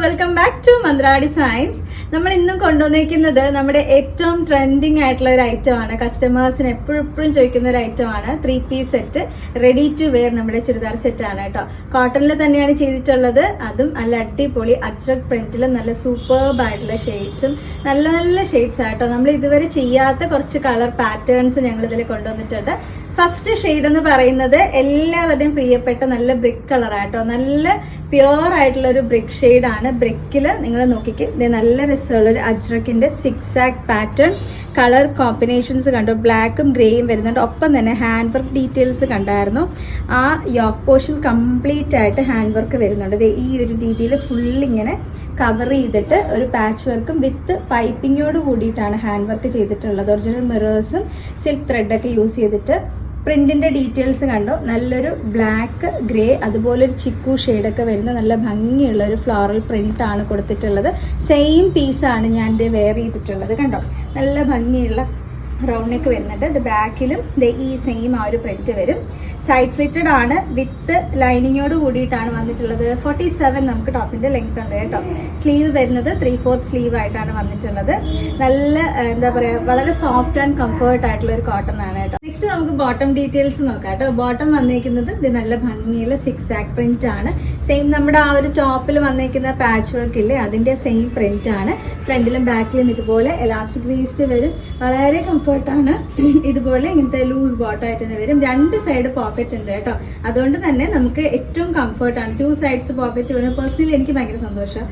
Welcome back to മന്ത്രാടി science. നമ്മൾ ഇന്നും കൊണ്ടുവന്നിരിക്കുന്നത് നമ്മുടെ ഏറ്റവും ട്രെൻഡിങ് ആയിട്ടുള്ള ഒരു ഐറ്റം ആണ്. കസ്റ്റമേഴ്സിന് എപ്പോഴും ചോദിക്കുന്ന ഒരു ഐറ്റം ആണ്. 3 piece set, ready to wear നമ്മുടെ ചുരിദാർ സെറ്റ് ആണ് കേട്ടോ. കോട്ടണിൽ തന്നെയാണ് ചെയ്തിട്ടുള്ളത്. അതും നല്ല അടിപൊളി അജ്രക് പ്രിന്റിലും നല്ല സൂപ്പർബ് ആയിട്ടുള്ള ഷെയ്ഡ്സും നല്ല നല്ല ഷെയ്ഡ്സ് ആട്ടോ. നമ്മൾ ഇതുവരെ ചെയ്യാത്ത കുറച്ച് കളർ പാറ്റേൺസ് ഞങ്ങൾ ഇതിൽ കൊണ്ടുവന്നിട്ടുണ്ട്. ഫസ്റ്റ് ഷെയ്ഡ് എന്ന് പറയുന്നത് എല്ലാവരുടെയും പ്രിയപ്പെട്ട നല്ല ബ്രിക്ക് കളർ ആട്ടോ. നല്ല പ്യുവർ ആയിട്ടുള്ള ഒരു ബ്രിക്ക് ഷെയ്ഡ് ആണ്. ബ്രിക്കില് നിങ്ങൾ നോക്കിക്ക്, ഇത് നല്ല രസമുള്ള ഒരു അജ്രക്കിന്റെ 6 ആക്ട് പാറ്റേൺ കളർ കോമ്പിനേഷൻസ് കണ്ടു. ബ്ലാക്കും ഗ്രേയും വരുന്നുണ്ട്. ഒപ്പം തന്നെ ഹാൻഡ് വർക്ക് ഡീറ്റെയിൽസ് കണ്ടായിരുന്നു. ആ യോക്ക് പോർഷൻ കംപ്ലീറ്റ് ആയിട്ട് ഹാൻഡ് വർക്ക് വരുന്നുണ്ട്. ഈ ഒരു രീതിയിൽ ഫുൾ ഇങ്ങനെ കവർ ചെയ്തിട്ട് ഒരു പാച്ച് വർക്കും വിത്ത് പൈപ്പിങ്ങോട് കൂടിയിട്ടാണ് ഹാൻഡ് വർക്ക് ചെയ്തിട്ടുള്ളത്. ഒറിജിനൽ മിറേഴ്സും സിൽക്ക് ത്രെഡൊക്കെ യൂസ് ചെയ്തിട്ട് പ്രിന്റിന്റെ ഡീറ്റെയിൽസ് കണ്ടോ. നല്ലൊരു ബ്ലാക്ക് ഗ്രേ അതുപോലെ ഒരു ചിക്കു ഷെയ്ഡൊക്കെ വരുന്ന നല്ല ഭംഗിയുള്ള ഒരു ഫ്ലോറൽ പ്രിന്റ് ആണ് കൊടുത്തിട്ടുള്ളത്. സെയിം പീസാണ് ഞാൻ ഇത് വെയർ ചെയ്തിട്ടുള്ളത്. കണ്ടോ, നല്ല ഭംഗിയുള്ള റൗണ്ട് നെക്ക് വരുന്നുണ്ട്. ഇത് ബാക്കിലും ഈ സെയിം ആ ഒരു പ്രിന്റ് വരും. സൈഡ് സ്ലിറ്റഡ് ആണ് വിത്ത് ലൈനിങ്ങോട് കൂടിയിട്ടാണ് വന്നിട്ടുള്ളത്. 47 നമുക്ക് ടോപ്പിന്റെ ലെങ്ത് ഉണ്ട് കേട്ടോ. സ്ലീവ് വരുന്നത് 3/4 സ്ലീവ് ആയിട്ടാണ് വന്നിട്ടുള്ളത്. നല്ല എന്താ പറയാ, വളരെ സോഫ്റ്റ് ആൻഡ് കംഫർട്ട് ആയിട്ടുള്ള ഒരു കോട്ടൺ ആണ് കേട്ടോ. നെക്സ്റ്റ് നമുക്ക് ബോട്ടം ഡീറ്റെയിൽസ് നോക്കാം കേട്ടോ. ബോട്ടം വന്നേക്കുന്നത് ഇത് നല്ല ഭംഗിയുള്ള 6 ആക്ട് പ്രിന്റ് ആണ്. സെയിം നമ്മുടെ ആ ഒരു ടോപ്പിൽ വന്നേക്കുന്ന പാച്ച് വർക്ക് ഇല്ലേ, അതിന്റെ സെയിം പ്രിന്റ് ആണ്. ഫ്രണ്ടിലും ബാക്കിലും ഇതുപോലെ എലാസ്റ്റിക് വേസ്റ്റ് വരും. വളരെ കംഫർട്ടാണ്. ഇതുപോലെ ഇങ്ങനത്തെ ലൂസ് ബോട്ടം ആയിട്ട് തന്നെ വരും. 2 സൈഡ് പോക്കറ്റ് ഉണ്ട് കേട്ടോ. അതുകൊണ്ട് തന്നെ നമുക്ക് ഏറ്റവും കംഫർട്ടാണ്. 2 സൈഡ്സ് പോക്കറ്റ് വരുന്നത് പേഴ്സണലി എനിക്ക് ഭയങ്കര സന്തോഷം.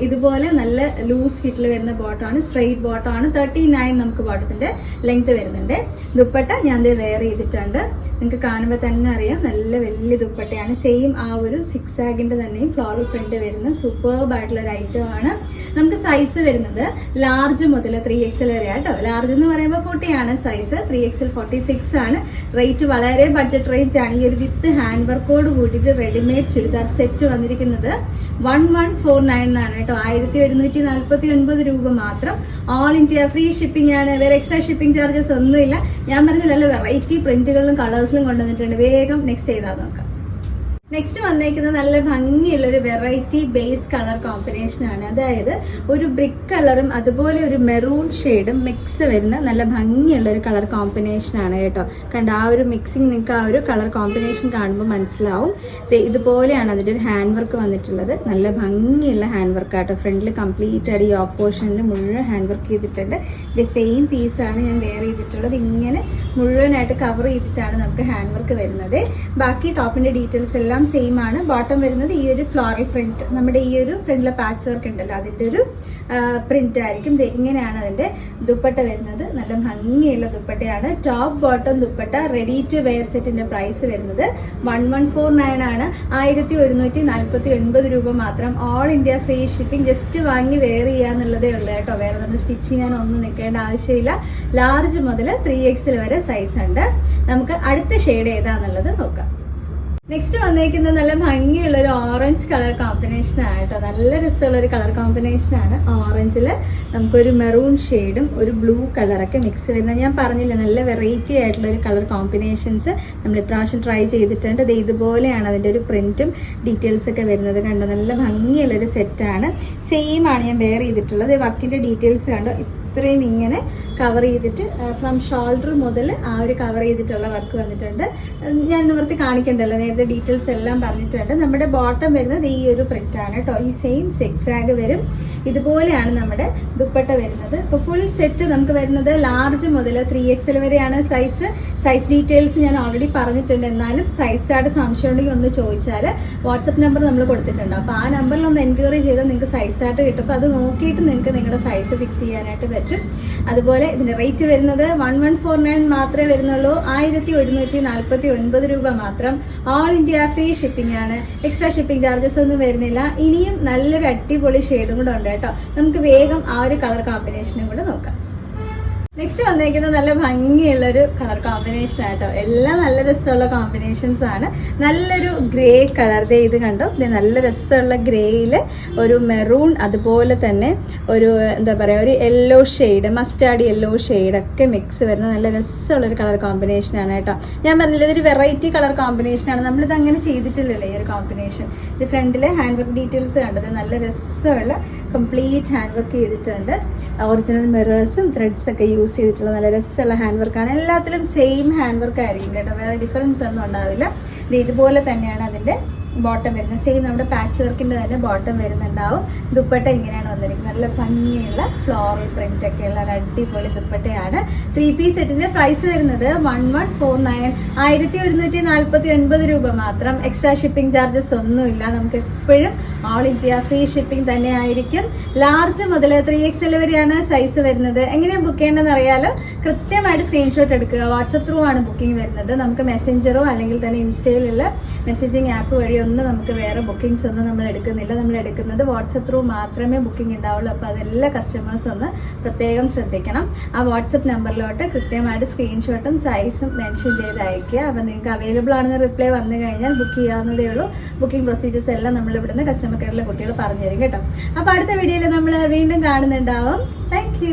ഇതുപോലെ നല്ല ലൂസ് ഫിറ്റിൽ വരുന്ന ബോട്ടമാണ്. സ്ട്രെയിറ്റ് ബോട്ടമാണ്. 39 നമുക്ക് ബോട്ടത്തിന്റെ ലെങ്ത് വരുന്നുണ്ട്. ദുപ്പട്ട ഞാൻ വെയർ ചെയ്തിട്ടുണ്ട്. നിങ്ങൾക്ക് കാണുമ്പോൾ തന്നെ അറിയാം, നല്ല വലിയ ദുപ്പട്ടയാണ്. സെയിം ആ ഒരു 6 ആഗിന്റെ തന്നെയും ഫ്ലോറൽ പ്രിന്റ് വരുന്ന സൂപ്പർബ് ആയിട്ടുള്ള ഒരു ഐറ്റം ആണ്. നമുക്ക് സൈസ് വരുന്നത് ലാർജ് മുതൽ 3XL വരെ കേട്ടോ. ലാർജ് എന്ന് പറയുമ്പോൾ 40 ആണ് സൈസ്. 3XL 46 ആണ്. റേറ്റ് വളരെ ബഡ്ജറ്റ് റേഞ്ച് ആണ്. ഈ ഒരു വിത്ത് ഹാൻഡ് വർക്കോട് കൂടിയിട്ട് റെഡിമെയ്ഡ് ചുരിദാർ സെറ്റ് വന്നിരിക്കുന്നത് 1149 ആണ് കേട്ടോ. 1149 രൂപ മാത്രം. ഓൾ ഇന്ത്യ ഫ്രീ ഷിപ്പിംഗ് ആണ്. വേറെ എക്സ്ട്രാ ഷിപ്പിംഗ് ചാർജസ് ഒന്നുമില്ല. ഞാൻ പറഞ്ഞ നല്ല വെറൈറ്റി പ്രിന്റുകളിലും കളേഴ്സിലും കൊണ്ടുവന്നിട്ടുണ്ട്. വേഗം നെക്സ്റ്റ് ചെയ്താൽ നോക്കാം. നെക്സ്റ്റ് വന്നേക്കുന്നത് നല്ല ഭംഗിയുള്ള ഒരു വെറൈറ്റി ബേസ് കളർ കോമ്പിനേഷൻ ആണ്. അതായത് ഒരു ബ്രിക്ക് കളറും അതുപോലെ ഒരു മെറൂൺ ഷെയ്ഡും മിക്സ് വരുന്ന നല്ല ഭംഗിയുള്ള ഒരു കളർ കോമ്പിനേഷൻ ആണ് കേട്ടോ. കണ്ട ആ ഒരു മിക്സിങ് നിങ്ങൾക്ക് ആ ഒരു കളർ കോമ്പിനേഷൻ കാണുമ്പോൾ മനസ്സിലാവും. ഇതുപോലെയാണ് അതിൻ്റെ ഒരു ഹാൻഡ് വർക്ക് വന്നിട്ടുള്ളത്. നല്ല ഭംഗിയുള്ള ഹാൻഡ് വർക്ക് ആട്ടോ. ഫ്രണ്ടിൽ കംപ്ലീറ്റ് ആയിട്ട് ഈ ഓപ്പോഷനിൽ മുഴുവൻ ഹാൻഡ് വർക്ക് ചെയ്തിട്ടുണ്ട്. ഇത് സെയിം പീസാണ് ഞാൻ വെയർ ചെയ്തിട്ടുള്ളത്. ഇങ്ങനെ മുഴുവനായിട്ട് കവർ ചെയ്തിട്ടാണ് നമുക്ക് ഹാൻഡ് വർക്ക് വരുന്നത്. ബാക്കി ടോപ്പിന്റെ ഡീറ്റെയിൽസ് എല്ലാം സെയിം ആണ്. ബോട്ടം വരുന്നത് ഈ ഒരു ഫ്ലോറൽ പ്രിന്റ്, നമ്മുടെ ഈ ഒരു ഫ്രണ്ടിലെ പാച്ച് വർക്ക് ഉണ്ടല്ലോ അതിന്റെ ഒരു പ്രിന്റ് ആയിരിക്കും. ഇങ്ങനെയാണ് അതിന്റെ ദുപ്പട്ട വരുന്നത്. നല്ല ഭംഗിയുള്ള ദുപ്പട്ടയാണ്. Top bottom dupatta ready to wear സെറ്റിന്റെ പ്രൈസ് വരുന്നത് 1149 ആണ്. 1149 രൂപ മാത്രം. All India free shipping. Just വാങ്ങി വെയർ ചെയ്യാന്നുള്ളതേ ഉള്ളൂ കേട്ടോ. വേറെ നമ്മൾ സ്റ്റിച്ച് ചെയ്യാനൊന്നും നിൽക്കേണ്ട ആവശ്യമില്ല. ലാർജ് മുതൽ 3XL വരെ സൈസ് ഉണ്ട്. നമുക്ക് അടുത്ത ഷെയ്ഡ് ഏതാന്നുള്ളത് നോക്കാം. നെക്സ്റ്റ് വന്നേക്കുന്നത് നല്ല ഭംഗിയുള്ള ഒരു ഓറഞ്ച് കളർ കോമ്പിനേഷൻ ആയിട്ടോ. നല്ല രസമുള്ള ഒരു കളർ കോമ്പിനേഷൻ ആണ്. ഓറഞ്ചിൽ നമുക്കൊരു മെറൂൺ ഷെയ്ഡും ഒരു ബ്ലൂ കളറൊക്കെ മിക്സ് വരുന്നത്. ഞാൻ പറഞ്ഞില്ല, നല്ല വെറൈറ്റി ആയിട്ടുള്ള ഒരു കളർ കോമ്പിനേഷൻസ് നമ്മൾ ഇപ്രാവശ്യം ട്രൈ ചെയ്തിട്ടുണ്ട്. ഇത് ഇതുപോലെയാണ് അതിൻ്റെ ഒരു പ്രിന്റും ഡീറ്റെയിൽസ് ഒക്കെ വരുന്നത്. കണ്ടോ, നല്ല ഭംഗിയുള്ളൊരു സെറ്റാണ്. സെയിം ആണ് ഞാൻ വെയർ ചെയ്തിട്ടുള്ളത്. വർക്കിൻ്റെ ഡീറ്റെയിൽസ് കണ്ടോ, ഇത്രയും ഇങ്ങനെ കവർ ചെയ്തിട്ട് ഫ്രം ഷോൾഡർ മുതൽ ആ ഒരു കവർ ചെയ്തിട്ടുള്ള വർക്ക് വന്നിട്ടുണ്ട്. ഞാൻ നിവർത്തി കാണിക്കണ്ടല്ലോ, നേരത്തെ ഡീറ്റെയിൽസ് എല്ലാം പറഞ്ഞിട്ടുണ്ട്. നമ്മുടെ ബോട്ടം വരുന്നത് ഈ ഒരു പ്രിന്റ് ആണ് കേട്ടോ. ഈ സെയിം 6 ആഗ് വരും. ഇതുപോലെയാണ് നമ്മുടെ ദുപ്പട്ട വരുന്നത്. ഇപ്പോൾ ഫുൾ സെറ്റ് നമുക്ക് വരുന്നത് ലാർജ് മുതൽ 3XL വരെയാണ് സൈസ്. സൈസ് ഡീറ്റെയിൽസ് ഞാൻ ഓൾറെഡി പറഞ്ഞിട്ടുണ്ട്. എന്നാലും സൈസ് ചാർട്ട് സംശയം ഉണ്ടെങ്കിൽ ഒന്ന് ചോദിച്ചാൽ വാട്സപ്പ് നമ്പർ നമ്മൾ കൊടുത്തിട്ടുണ്ട്. അപ്പോൾ ആ നമ്പറിൽ ഒന്ന് എൻക്വയറി ചെയ്താൽ നിങ്ങൾക്ക് സൈസ് ചാർട്ട് കിട്ടും. അപ്പോൾ അത് നോക്കിയിട്ട് നിങ്ങൾക്ക് നിങ്ങളുടെ സൈസ് ഫിക്സ് ചെയ്യാനായിട്ട് പറ്റും. അതുപോലെ ഇതിന്റെ റേറ്റ് വരുന്നത് 1149 മാത്രമേ വരുന്നുള്ളൂ. 1149 രൂപ മാത്രം. ഓൾ ഇന്ത്യ ഫ്രീ ഷിപ്പിംഗ് ആണ്. എക്സ്ട്രാ ഷിപ്പിംഗ് ചാർജസ് ഒന്നും വരുന്നില്ല. ഇനിയും നല്ലൊരു അടിപൊളി ഷെയ്ഡും കൂടെ ഉണ്ട് കേട്ടോ. നമുക്ക് വേഗം ആ ഒരു കളർ കോമ്പിനേഷനും കൂടെ നോക്കാം. നെക്സ്റ്റ് വന്നിരിക്കുന്നത് നല്ല ഭംഗിയുള്ളൊരു കളർ കോമ്പിനേഷൻ ആട്ടോ. എല്ലാം നല്ല രസമുള്ള കോമ്പിനേഷൻസ് ആണ്. നല്ലൊരു ഗ്രേ കളർ, ഇത് കണ്ടോ, നല്ല രസമുള്ള ഗ്രേയിൽ ഒരു മെറൂൺ, അതുപോലെ തന്നെ ഒരു എന്താ പറയുക, ഒരു യെല്ലോ ഷെയ്ഡ്, മസ്റ്റാർഡ് യെല്ലോ ഷെയ്ഡൊക്കെ മിക്സ് വരുന്ന നല്ല രസമുള്ളൊരു കളർ കോമ്പിനേഷനാണ് കേട്ടോ. ഞാൻ പറഞ്ഞില്ല, ഇതൊരു വെറൈറ്റി കളർ കോമ്പിനേഷനാണ്. നമ്മളിത് അങ്ങനെ ചെയ്തിട്ടില്ലല്ലോ ഈ ഒരു കോമ്പിനേഷൻ. ഇത് ഫ്രണ്ടിലെ ഹാൻഡ് വർക്ക് ഡീറ്റെയിൽസ് കണ്ടത് നല്ല രസമുള്ള കംപ്ലീറ്റ് ഹാൻഡ് വർക്ക് ചെയ്തിട്ടുണ്ട്. ഒറിജിനൽ മിറേഴ്സും ത്രെഡ്സ് ഒക്കെ യൂസ് ചെയ്തിട്ടുള്ള നല്ല രസമുള്ള ഹാൻഡ് വർക്കാണ്. എല്ലാത്തിലും സെയിം ഹാൻഡ് വർക്ക് ആയിരിക്കും കേട്ടോ, വേറെ ഡിഫറൻസ് ഒന്നും ഉണ്ടാവില്ല. ഇതുപോലെ തന്നെയാണ് അതിൻ്റെ ബോട്ടം വരുന്നത്. സെയിം നമ്മുടെ പാച്ച് വർക്കിൻ്റെ തന്നെ ബോട്ടം വരുന്നുണ്ടാവും. ദുപ്പട്ട ഇങ്ങനെയാണ് വന്നിരിക്കുന്നത്. നല്ല ഭംഗിയുള്ള ഫ്ലോറൽ പ്രിന്റ് ഒക്കെ ഉള്ള അടിപൊളി ദുപ്പട്ടയാണ്. 3 പീസ് സെറ്റിന്റെ പ്രൈസ് വരുന്നത് 1149, 1149 രൂപ മാത്രം. എക്സ്ട്രാ ഷിപ്പിംഗ് ചാർജസ് ഒന്നുമില്ല. നമുക്ക് എപ്പോഴും ഓൾ ഇന്ത്യ ഫ്രീ ഷിപ്പിംഗ് തന്നെ ആയിരിക്കും. ലാർജ് മുതൽ 3XL വരെയാണ് സൈസ് വരുന്നത്. എങ്ങനെയാണ് ബുക്ക് ചെയ്യേണ്ടതെന്ന് അറിയാലോ, കൃത്യമായിട്ട് സ്ക്രീൻഷോട്ട് എടുക്കുക. വാട്സപ്പ് ത്രൂ ആണ് ബുക്കിംഗ് വരുന്നത്. നമുക്ക് മെസ്സഞ്ചറോ അല്ലെങ്കിൽ തന്നെ ഇൻസ്റ്റയിലുള്ള മെസ്സേജിങ് ആപ്പ് വഴി ഒന്നും നമുക്ക് വേറെ ബുക്കിംഗ്സ് ഒന്നും നമ്മൾ എടുക്കുന്നില്ല. നമ്മൾ എടുക്കുന്നത് വാട്സപ്പ് ത്രൂ മാത്രമേ ബുക്കിംഗ് ഉണ്ടാവുള്ളൂ. അപ്പോൾ അതെല്ലാ കസ്റ്റമേഴ്സ് ഒന്ന് പ്രത്യേകം ശ്രദ്ധിക്കണം. ആ വാട്സപ്പ് നമ്പറിലോട്ട് കൃത്യമായിട്ട് സ്ക്രീൻഷോട്ടും സൈസും മെൻഷൻ ചെയ്ത് അയക്കുക. അപ്പോൾ നിങ്ങൾക്ക് അവൈലബിൾ ആണെന്ന് റിപ്ലൈ വന്നു കഴിഞ്ഞാൽ ബുക്ക് ചെയ്യാവുന്നതേ ഉള്ളൂ. ബുക്കിംഗ് പ്രൊസീജിയേഴ്സ് എല്ലാം നമ്മൾ ഇവിടുന്ന് കസ്റ്റമർ കെയറിലെ കുട്ടികൾ പറഞ്ഞു തരും കേട്ടോ. അപ്പോൾ അടുത്ത വീഡിയോയിൽ നമ്മൾ വീണ്ടും കാണുന്നുണ്ടാവും. താങ്ക്